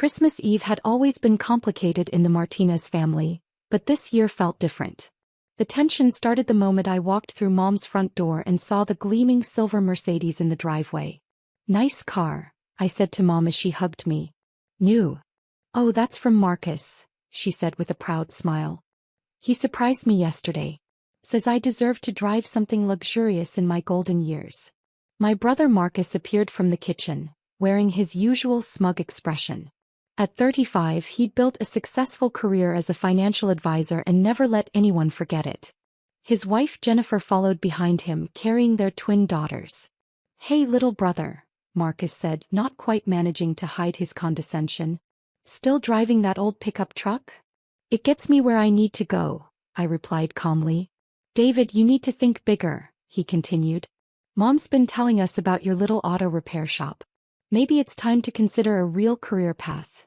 Christmas Eve had always been complicated in the Martinez family, but this year felt different. The tension started the moment I walked through Mom's front door and saw the gleaming silver Mercedes in the driveway. "Nice car," I said to Mom as she hugged me. "New." "Oh, that's from Marcus," she said with a proud smile. "He surprised me yesterday. Says I deserve to drive something luxurious in my golden years." My brother Marcus appeared from the kitchen, wearing his usual smug expression. At 35, he'd built a successful career as a financial advisor and never let anyone forget it. His wife Jennifer followed behind him, carrying their twin daughters. "Hey, little brother," Marcus said, not quite managing to hide his condescension. "Still driving that old pickup truck?" "It gets me where I need to go," I replied calmly. "David, you need to think bigger," he continued. "Mom's been telling us about your little auto repair shop. Maybe it's time to consider a real career path."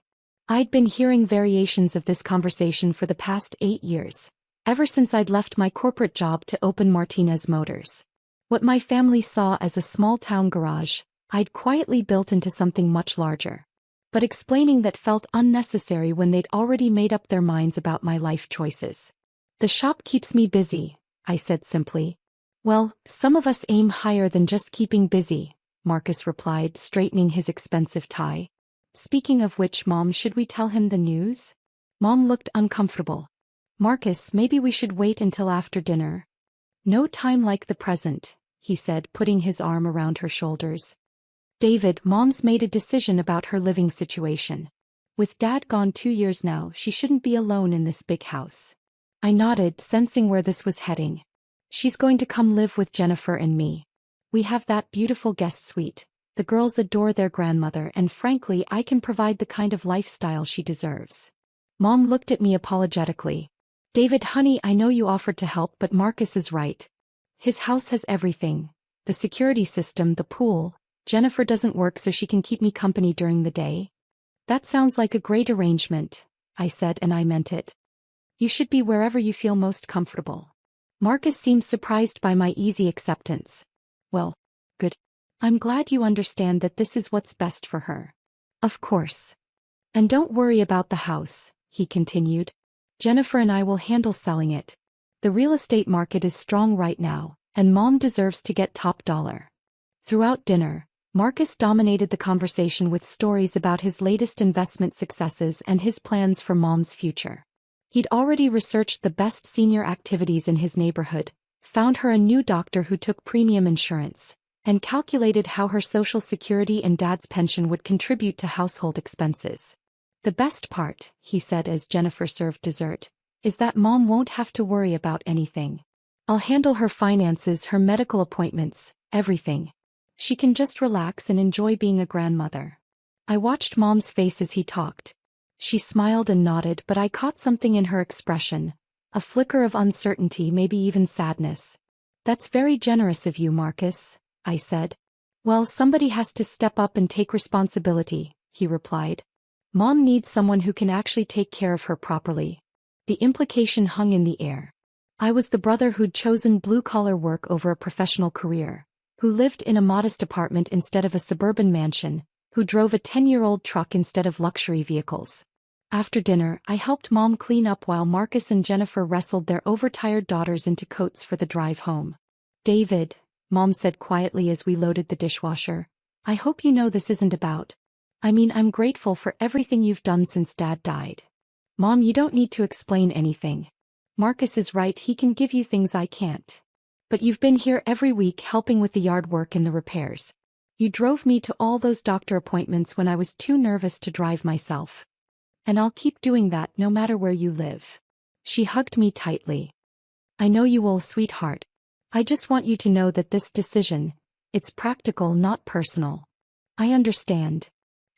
I'd been hearing variations of this conversation for the past 8 years, ever since I'd left my corporate job to open Martinez Motors. What my family saw as a small-town garage, I'd quietly built into something much larger. But explaining that felt unnecessary when they'd already made up their minds about my life choices. "The shop keeps me busy," I said simply. "Well, some of us aim higher than just keeping busy," Marcus replied, straightening his expensive tie. "Speaking of which, Mom, should we tell him the news?" Mom looked uncomfortable. "Marcus, maybe we should wait until after dinner." "No time like the present," he said, putting his arm around her shoulders. "David, Mom's made a decision about her living situation. With Dad gone 2 years now, she shouldn't be alone in this big house." I nodded, sensing where this was heading. "She's going to come live with Jennifer and me. We have that beautiful guest suite. The girls adore their grandmother, and frankly, I can provide the kind of lifestyle she deserves." Mom looked at me apologetically. "David, honey, I know you offered to help, but Marcus is right. His house has everything. The security system, the pool. Jennifer doesn't work so she can keep me company during the day." "That sounds like a great arrangement," I said, and I meant it. "You should be wherever you feel most comfortable." Marcus seemed surprised by my easy acceptance. "Well, good. I'm glad you understand that this is what's best for her." "Of course. And don't worry about the house," he continued. "Jennifer and I will handle selling it. The real estate market is strong right now, and Mom deserves to get top dollar." Throughout dinner, Marcus dominated the conversation with stories about his latest investment successes and his plans for Mom's future. He'd already researched the best senior activities in his neighborhood, found her a new doctor who took premium insurance, and calculated how her Social Security and Dad's pension would contribute to household expenses. "The best part," he said as Jennifer served dessert, "is that Mom won't have to worry about anything. I'll handle her finances, her medical appointments, everything. She can just relax and enjoy being a grandmother." I watched Mom's face as he talked. She smiled and nodded, but I caught something in her expression, a flicker of uncertainty, maybe even sadness. "That's very generous of you, Marcus," I said. "Well, somebody has to step up and take responsibility," he replied. "Mom needs someone who can actually take care of her properly." The implication hung in the air. I was the brother who'd chosen blue-collar work over a professional career, who lived in a modest apartment instead of a suburban mansion, who drove a 10-year-old truck instead of luxury vehicles. After dinner, I helped Mom clean up while Marcus and Jennifer wrestled their overtired daughters into coats for the drive home. "David," Mom said quietly as we loaded the dishwasher, "I hope you know this isn't about. I'm grateful for everything you've done since Dad died." "Mom, you don't need to explain anything. Marcus is right, he can give you things I can't. But you've been here every week helping with the yard work and the repairs. You drove me to all those doctor appointments when I was too nervous to drive myself. And I'll keep doing that no matter where you live." She hugged me tightly. "I know you will, sweetheart. I just want you to know that this decision, it's practical, not personal." "I understand."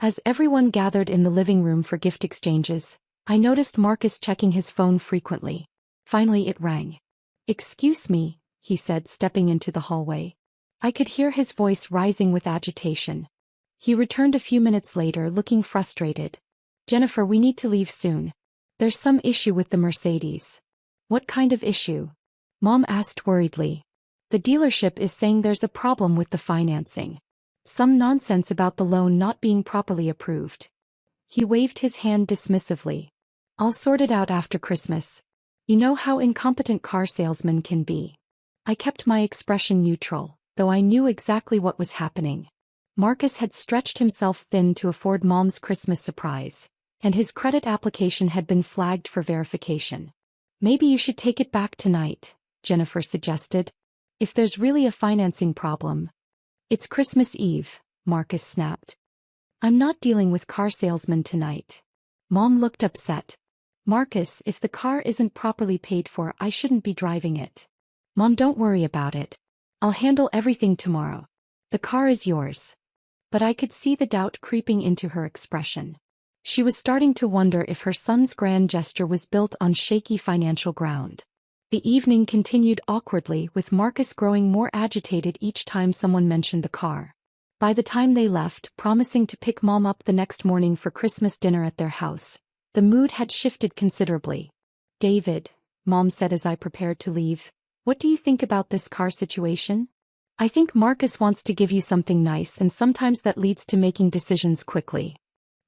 As everyone gathered in the living room for gift exchanges, I noticed Marcus checking his phone frequently. Finally it rang. "Excuse me," he said, stepping into the hallway. I could hear his voice rising with agitation. He returned a few minutes later, looking frustrated. "Jennifer, we need to leave soon. There's some issue with the Mercedes." "What kind of issue?" Mom asked worriedly. "The dealership is saying there's a problem with the financing. Some nonsense about the loan not being properly approved." He waved his hand dismissively. I'll sort it out after Christmas. You know how incompetent car salesmen can be. I kept my expression neutral, though I knew exactly what was happening. Marcus had stretched himself thin to afford Mom's Christmas surprise, and his credit application had been flagged for verification. Maybe you should take it back tonight, Jennifer suggested. If there's really a financing problem. It's Christmas Eve, Marcus snapped. I'm not dealing with car salesmen tonight. Mom looked upset. Marcus, if the car isn't properly paid for, I shouldn't be driving it. Mom, don't worry about it. I'll handle everything tomorrow. The car is yours. But I could see the doubt creeping into her expression. She was starting to wonder if her son's grand gesture was built on shaky financial ground. The evening continued awkwardly, with Marcus growing more agitated each time someone mentioned the car. By the time they left, promising to pick Mom up the next morning for Christmas dinner at their house, the mood had shifted considerably. David, Mom said as I prepared to leave, what do you think about this car situation? I think Marcus wants to give you something nice, and sometimes that leads to making decisions quickly.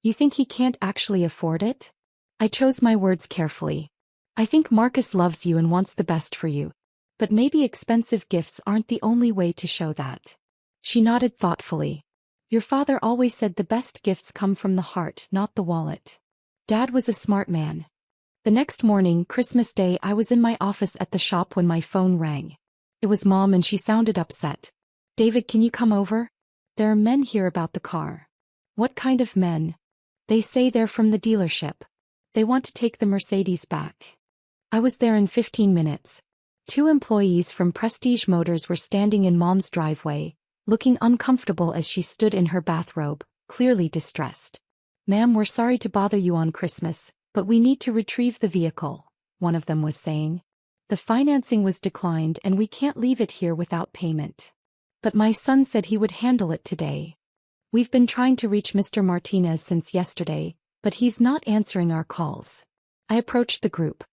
You think he can't actually afford it? I chose my words carefully. I think Marcus loves you and wants the best for you. But maybe expensive gifts aren't the only way to show that. She nodded thoughtfully. Your father always said the best gifts come from the heart, not the wallet. Dad was a smart man. The next morning, Christmas Day, I was in my office at the shop when my phone rang. It was Mom, and she sounded upset. David, can you come over? There are men here about the car. What kind of men? They say they're from the dealership. They want to take the Mercedes back. I was there in 15 minutes. 2 employees from Prestige Motors were standing in Mom's driveway, looking uncomfortable as she stood in her bathrobe, clearly distressed. Ma'am, we're sorry to bother you on Christmas, but we need to retrieve the vehicle, one of them was saying. The financing was declined and we can't leave it here without payment. But my son said he would handle it today. We've been trying to reach Mr. Martinez since yesterday, but he's not answering our calls. I approached the group.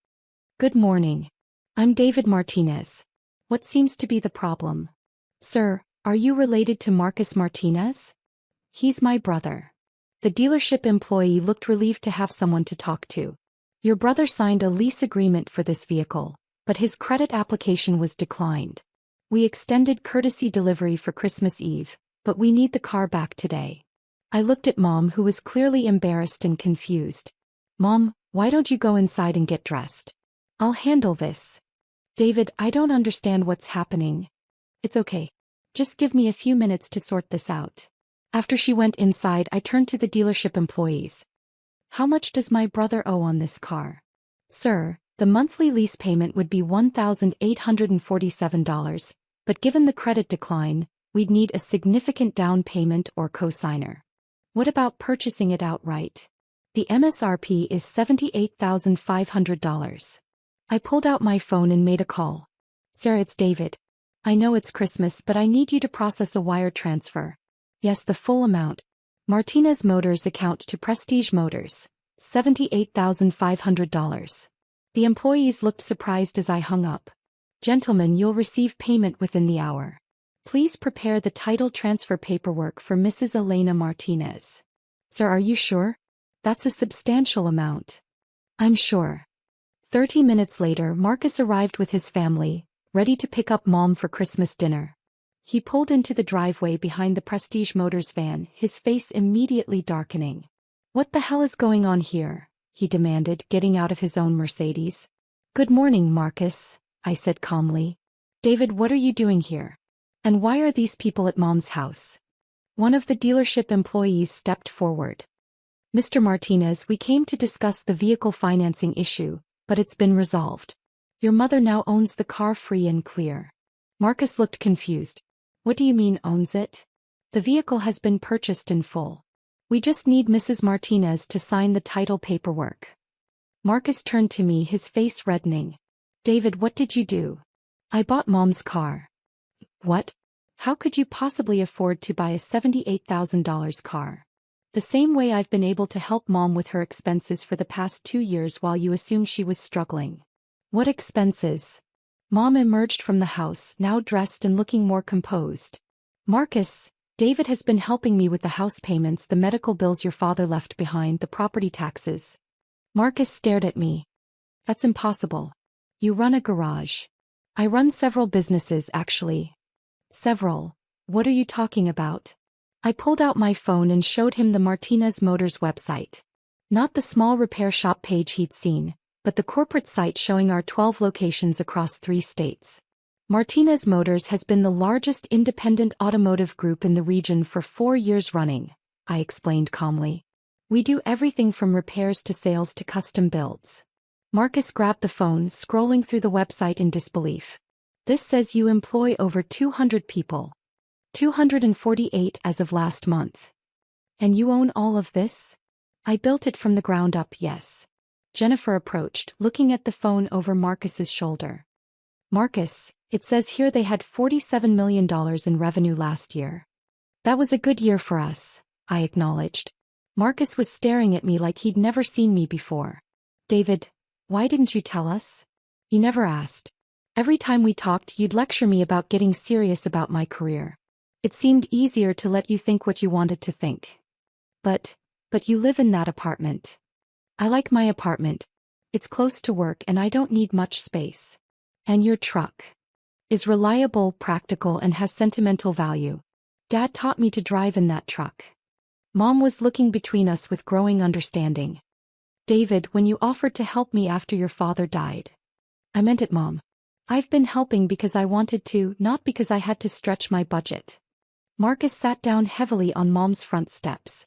Good morning. I'm David Martinez. What seems to be the problem? Sir, are you related to Marcus Martinez? He's my brother. The dealership employee looked relieved to have someone to talk to. Your brother signed a lease agreement for this vehicle, but his credit application was declined. We extended courtesy delivery for Christmas Eve, but we need the car back today. I looked at Mom, who was clearly embarrassed and confused. Mom, why don't you go inside and get dressed? I'll handle this. David, I don't understand what's happening. It's okay. Just give me a few minutes to sort this out. After she went inside, I turned to the dealership employees. How much does my brother owe on this car? Sir, the monthly lease payment would be $1,847, but given the credit decline, we'd need a significant down payment or cosigner. What about purchasing it outright? The MSRP is $78,500. I pulled out my phone and made a call. Sir, it's David. I know it's Christmas, but I need you to process a wire transfer. Yes, the full amount. Martinez Motors account to Prestige Motors. $78,500. The employees looked surprised as I hung up. Gentlemen, you'll receive payment within the hour. Please prepare the title transfer paperwork for Mrs. Elena Martinez. Sir, are you sure? That's a substantial amount. I'm sure. 30 minutes later, Marcus arrived with his family, ready to pick up Mom for Christmas dinner. He pulled into the driveway behind the Prestige Motors van, his face immediately darkening. What the hell is going on here? He demanded, getting out of his own Mercedes. Good morning, Marcus, I said calmly. David, what are you doing here? And why are these people at Mom's house? One of the dealership employees stepped forward. Mr. Martinez, we came to discuss the vehicle financing issue, but it's been resolved. Your mother now owns the car free and clear. Marcus looked confused. What do you mean owns it? The vehicle has been purchased in full. We just need Mrs. Martinez to sign the title paperwork. Marcus turned to me, his face reddening. David, what did you do? I bought Mom's car. What? How could you possibly afford to buy a $78,000 car? The same way I've been able to help Mom with her expenses for the past 2 years while you assumed she was struggling. What expenses? Mom emerged from the house, now dressed and looking more composed. Marcus, David has been helping me with the house payments, the medical bills your father left behind, the property taxes. Marcus stared at me. That's impossible. You run a garage. I run several businesses, actually. Several. What are you talking about? I pulled out my phone and showed him the Martinez Motors website. Not the small repair shop page he'd seen, but the corporate site showing our 12 locations across 3 states. Martinez Motors has been the largest independent automotive group in the region for 4 years running, I explained calmly. We do everything from repairs to sales to custom builds. Marcus grabbed the phone, scrolling through the website in disbelief. This says you employ over 200 people. 248 as of last month. And you own all of this? I built it from the ground up, yes. Jennifer approached, looking at the phone over Marcus's shoulder. Marcus, it says here they had $47 million in revenue last year. That was a good year for us, I acknowledged. Marcus was staring at me like he'd never seen me before. David, why didn't you tell us? You never asked. Every time we talked, you'd lecture me about getting serious about my career. It seemed easier to let you think what you wanted to think. But you live in that apartment. I like my apartment. It's close to work and I don't need much space. And your truck is reliable, practical, and has sentimental value. Dad taught me to drive in that truck. Mom was looking between us with growing understanding. David, when you offered to help me after your father died. I meant it, Mom. I've been helping because I wanted to, not because I had to stretch my budget. Marcus sat down heavily on Mom's front steps.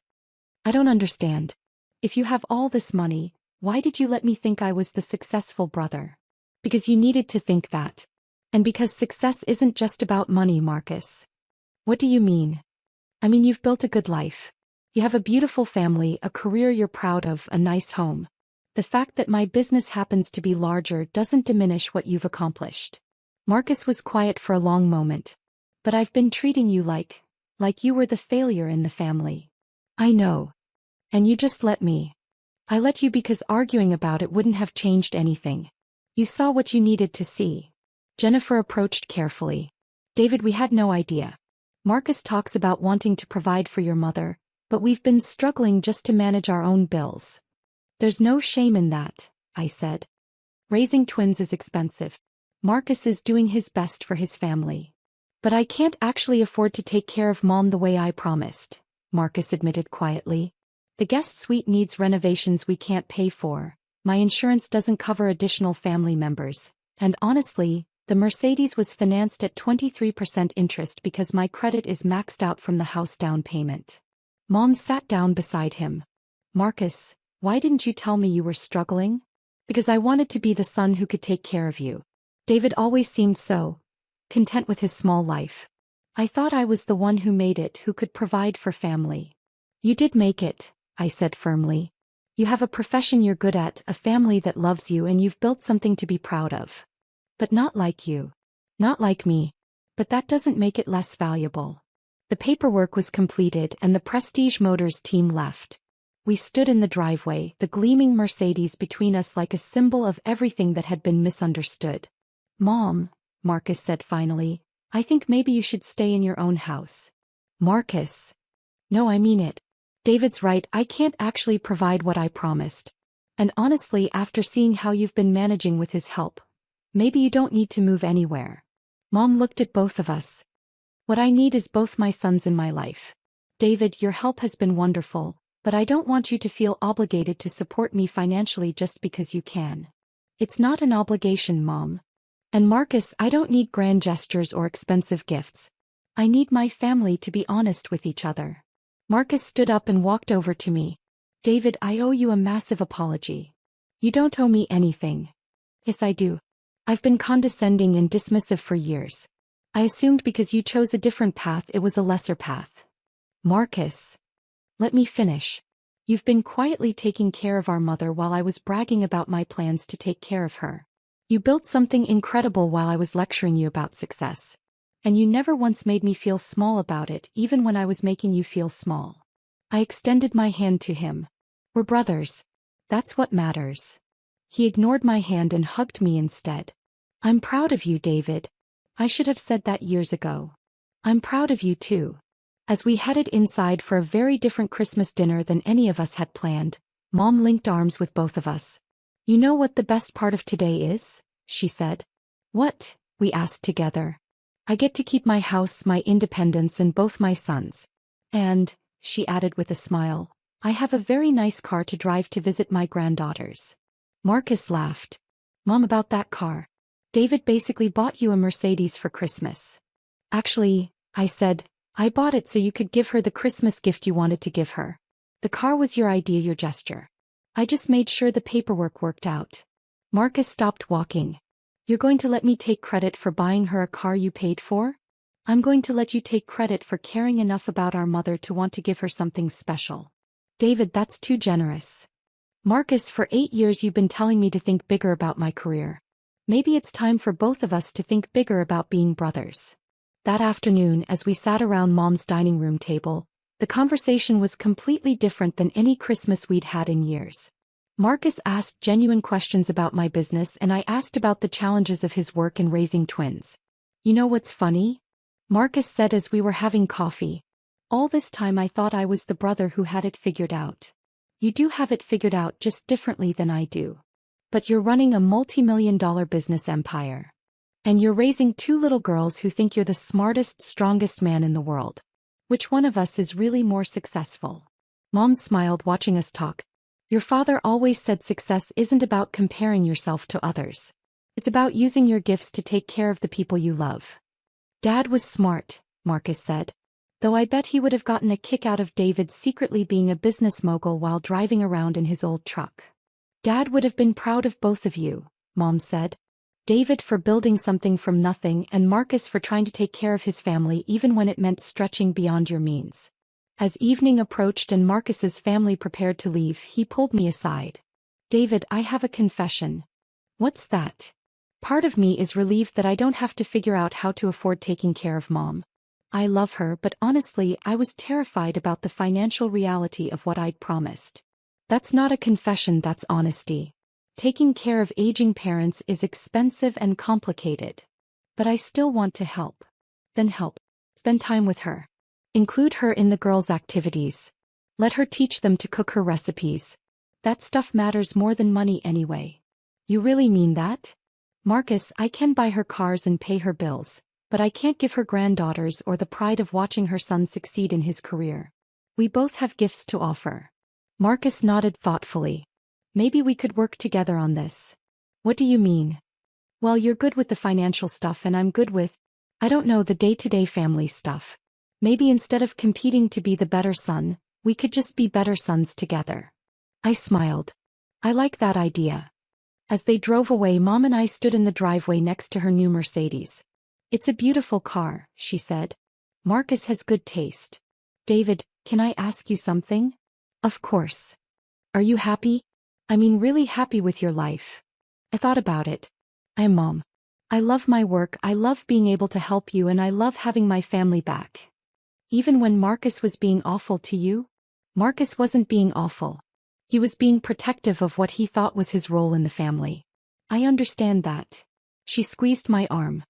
I don't understand. If you have all this money, why did you let me think I was the successful brother? Because you needed to think that. And because success isn't just about money, Marcus. What do you mean? I mean, you've built a good life. You have a beautiful family, a career you're proud of, a nice home. The fact that my business happens to be larger doesn't diminish what you've accomplished. Marcus was quiet for a long moment. But I've been treating you like you were the failure in the family. I know. And you just let me. I let you because arguing about it wouldn't have changed anything. You saw what you needed to see. Jennifer approached carefully. David, we had no idea. Marcus talks about wanting to provide for your mother, but we've been struggling just to manage our own bills. There's no shame in that, I said. Raising twins is expensive. Marcus is doing his best for his family. But I can't actually afford to take care of Mom the way I promised, Marcus admitted quietly. The guest suite needs renovations we can't pay for. My insurance doesn't cover additional family members. And honestly, the Mercedes was financed at 23% interest because my credit is maxed out from the house down payment. Mom sat down beside him. Marcus, why didn't you tell me you were struggling? Because I wanted to be the son who could take care of you. David always seemed so content with his small life. I thought I was the one who made it, who could provide for family. You did make it, I said firmly. You have a profession you're good at, a family that loves you, and you've built something to be proud of. But not like you. Not like me. But that doesn't make it less valuable. The paperwork was completed and the Prestige Motors team left. We stood in the driveway, the gleaming Mercedes between us like a symbol of everything that had been misunderstood. Mom, Marcus said finally, I think maybe you should stay in your own house. Marcus. No, I mean it. David's right, I can't actually provide what I promised. And honestly, after seeing how you've been managing with his help, maybe you don't need to move anywhere. Mom looked at both of us. What I need is both my sons in my life. David, your help has been wonderful, but I don't want you to feel obligated to support me financially just because you can. It's not an obligation, Mom. And Marcus, I don't need grand gestures or expensive gifts. I need my family to be honest with each other. Marcus stood up and walked over to me. David, I owe you a massive apology. You don't owe me anything. Yes, I do. I've been condescending and dismissive for years. I assumed because you chose a different path it was a lesser path. Marcus. Let me finish. You've been quietly taking care of our mother while I was bragging about my plans to take care of her. You built something incredible while I was lecturing you about success. And you never once made me feel small about it, even when I was making you feel small. I extended my hand to him. We're brothers. That's what matters. He ignored my hand and hugged me instead. I'm proud of you, David. I should have said that years ago. I'm proud of you too. As we headed inside for a very different Christmas dinner than any of us had planned, Mom linked arms with both of us. "You know what the best part of today is?" she said. "What?" we asked together. "I get to keep my house, my independence, and both my sons. And," she added with a smile, "I have a very nice car to drive to visit my granddaughters." Marcus laughed. "Mom, about that car. David basically bought you a Mercedes for Christmas." "Actually," I said, "I bought it so you could give her the Christmas gift you wanted to give her. The car was your idea, your gesture. I just made sure the paperwork worked out." Marcus stopped walking. "You're going to let me take credit for buying her a car you paid for? I'm going to let you take credit for caring enough about our mother to want to give her something special." "David, that's too generous." "Marcus, for 8 years you've been telling me to think bigger about my career. Maybe it's time for both of us to think bigger about being brothers." That afternoon, as we sat around Mom's dining room table, the conversation was completely different than any Christmas we'd had in years. Marcus asked genuine questions about my business, and I asked about the challenges of his work in raising twins. "You know what's funny?" Marcus said as we were having coffee. "All this time I thought I was the brother who had it figured out. You do have it figured out, just differently than I do. But you're running a multi-million-dollar business empire. And you're raising 2 little girls who think you're the smartest, strongest man in the world. Which one of us is really more successful?" Mom smiled, watching us talk. "Your father always said success isn't about comparing yourself to others. It's about using your gifts to take care of the people you love." "Dad was smart," Marcus said. "Though I bet he would have gotten a kick out of David secretly being a business mogul while driving around in his old truck." "Dad would have been proud of both of you," Mom said. "David for building something from nothing, and Marcus for trying to take care of his family even when it meant stretching beyond your means." As evening approached and Marcus's family prepared to leave, he pulled me aside. "David, I have a confession." "What's that?" "Part of me is relieved that I don't have to figure out how to afford taking care of Mom. I love her, but honestly I was terrified about the financial reality of what I'd promised." "That's not a confession, that's honesty. Taking care of aging parents is expensive and complicated. But I still want to help." "Then help. Spend time with her. Include her in the girls' activities. Let her teach them to cook her recipes. That stuff matters more than money anyway." "You really mean that?" "Marcus, I can buy her cars and pay her bills, but I can't give her granddaughters or the pride of watching her son succeed in his career. We both have gifts to offer." Marcus nodded thoughtfully. "Maybe we could work together on this." "What do you mean?" "Well, you're good with the financial stuff and I'm good with, I don't know, the day-to-day family stuff. Maybe instead of competing to be the better son, we could just be better sons together." I smiled. "I like that idea." As they drove away, Mom and I stood in the driveway next to her new Mercedes. "It's a beautiful car," she said. "Marcus has good taste." "David, can I ask you something?" "Of course." "Are you happy? I mean, really happy with your life?" I thought about it. "I am, Mom. I love my work, I love being able to help you, and I love having my family back." "Even when Marcus was being awful to you?" "Marcus wasn't being awful. He was being protective of what he thought was his role in the family." "I understand that." She squeezed my arm.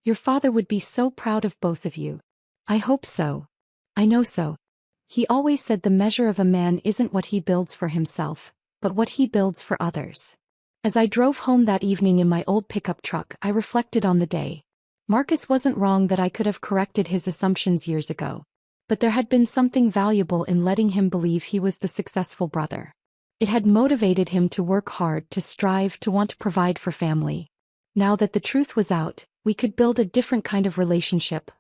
"Your father would be so proud of both of you." "I hope so. I know so. He always said the measure of a man isn't what he builds for himself, but what he builds for others." As I drove home that evening in my old pickup truck, I reflected on the day. Marcus wasn't wrong that I could have corrected his assumptions years ago. But there had been something valuable in letting him believe he was the successful brother. It had motivated him to work hard, to strive, to want to provide for family. Now that the truth was out, we could build a different kind of relationship,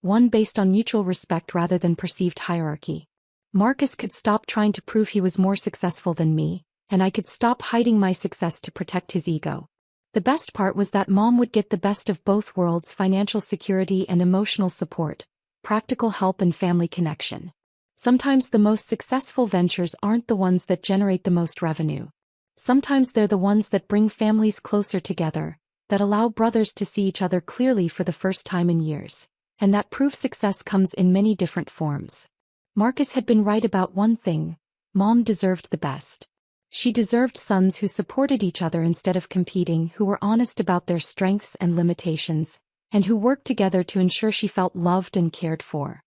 one based on mutual respect rather than perceived hierarchy. Marcus could stop trying to prove he was more successful than me, and I could stop hiding my success to protect his ego. The best part was that Mom would get the best of both worlds: financial security and emotional support, practical help and family connection. Sometimes the most successful ventures aren't the ones that generate the most revenue. Sometimes they're the ones that bring families closer together, that allow brothers to see each other clearly for the first time in years, and that prove success comes in many different forms. Marcus had been right about one thing: Mom deserved the best. She deserved sons who supported each other instead of competing, who were honest about their strengths and limitations, and who worked together to ensure she felt loved and cared for.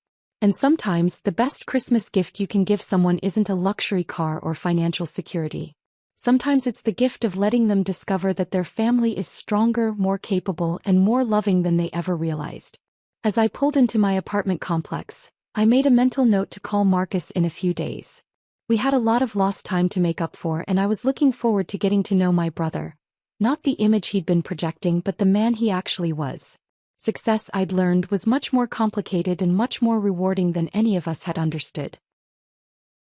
And sometimes, the best Christmas gift you can give someone isn't a luxury car or financial security. Sometimes it's the gift of letting them discover that their family is stronger, more capable, and more loving than they ever realized. As I pulled into my apartment complex, I made a mental note to call Marcus in a few days. We had a lot of lost time to make up for, and I was looking forward to getting to know my brother. Not the image he'd been projecting, but the man he actually was. Success, I'd learned, was much more complicated and much more rewarding than any of us had understood.